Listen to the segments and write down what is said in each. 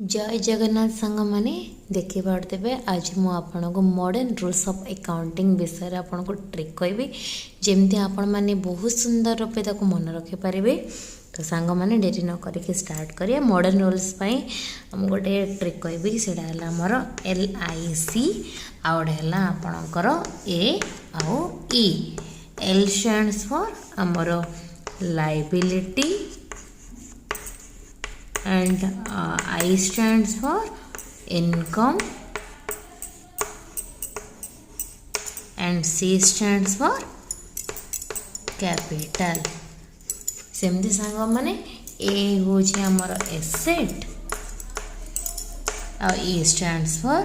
जय जगन्नाथ सांग मैंने देखी पार्थे आज मुझे मॉडर्न रूल्स ऑफ अकाउंटिंग विषय आपन को ट्रिक कहबी जमती आपण मैंने बहुत सुंदर रूपे मन रखिपारे। तो सांग मैंने डेरी न करके स्टार्ट करिए। मॉडर्न रूल्स हम गोटे ट्रिक कहबी से आमर LIC आउे आपणकर A आउ E। L स्टैंड्स फॉर आमर liability and I stands for income and C stands for capital। सेमती सांग माने A होची हमर एसेट और E stands for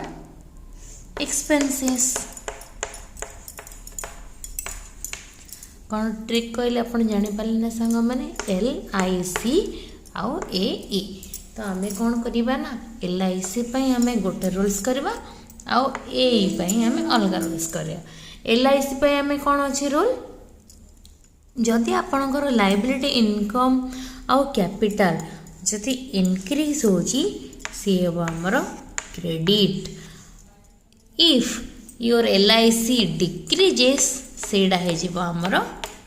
expenses। कौन ट्रिक कहले अपन जानि पाले ना सांग माने LIC आउ AE। तो आम कौन करवा ना LIC आम गोटे रूल्स करवा आउ AE आम अलग रूल्स करवा। LIC आम कौन अच्छे रूल जदि आपणकर लाइबिलिटी इनकम आउ कैपिटल जदि इनक्रीज होची सी हम आमर credit. If your LIC decreases सेडा है आमर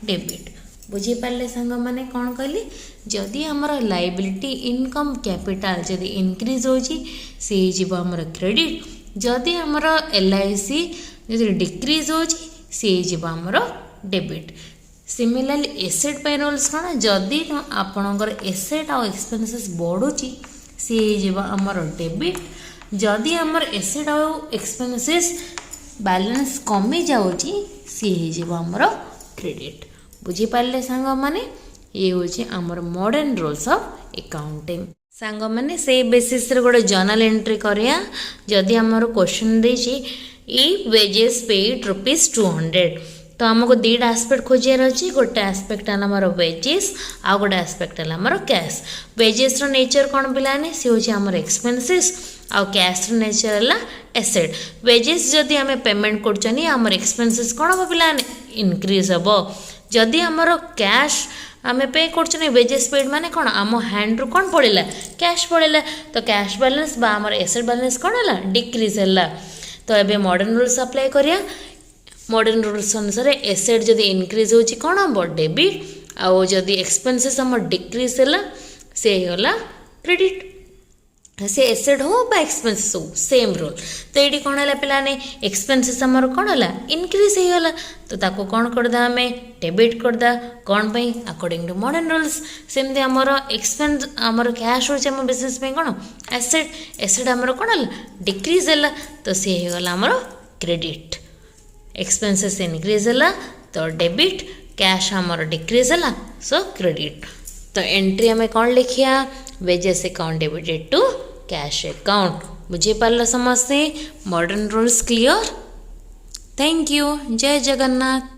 डेबिट। बुझीपारे सांग मैंने कौन कहली जदि आमर लाइबिलिटी इनकम कैपिटल जदि इनक्रीज होची से आमर क्रेडिट। जदि आमर LIC जदि डिक्रीज होची से आमर डेबिट। सिमिलरली एसेट पे रूल्स कौन जदि आपणकर एसेट आउ एक्सपेंसेस बढ़ुची सी आमर डेबिट। जदि आमर एसेट आउ एक्सपेंसेस बैलेंस कमी जाउची सी आमर क्रेडिट। बुझीपारे सांग माने ये हूँ आमर मॉडर्न रूल्स ऑफ अकाउंटिंग। सांग माने से बेसिस रे गोटे जर्नल एंट्री करिया। जदि आमर क्वेश्चन देछि ई वेजेस पेड ₹200 तो आमको दीटा एस्पेक्ट खोजार अच्छी। गोटे एस्पेक्ट है आमर वेजेस आ गोटे एस्पेक्ट है आमर कैश। वेजेस रो नेचर कौन पिलाने सी हूँ आमर एक्सपेंसेस आउ कैश रो नेचर है एसेट। वेजेस जदि आम पेमेंट करछनी आमर एक्सपेंसेस कौन हम पिलाने इनक्रीज हम। जदि आमर कैश आम पे कर वेजेस पेड माने कौन आम हैंड रु कौन पड़ेगा कैश पड़ेगा। तो कैश बैलेंस बा आमर एसेट बैलेंस कौन है डिक्रीज है। तो ये मॉडर्न रूल्स अप्लाई करिया। मॉडर्न रूल्स अनुसार एसेट जदि इनक्रीज होची कौन हम डेबिट आउ जदि एक्सपेंसेस आम डिक्रीज है से होला क्रेडिट। से एसेट हो बा एक्सपेंसेस हो सेम रूल। तो ये कौन है पिलाने एक्सपेंसेस आमर कौन है इनक्रीज होगा तो ताको कौन करदा आम डेबिट करदा कौन पे अकॉर्डिंग टू मॉडर्न रूल्स। सेमती आमर एक्सपेंस आमर कैश हो बेसिस पे कौन एसेट एसेट आमर कौन है डिक्रीज है तो सी होगा आमर क्रेडिट। एक्सपेंसेस इनक्रीज है तो डेबिट कैश आमर डिक्रीज है सो क्रेडिट। तो एंट्री आम कौन लिखिया wages account debited to cash account. बुझीपार समस्ते modern rules clear. Thank you. जय जगन्नाथ।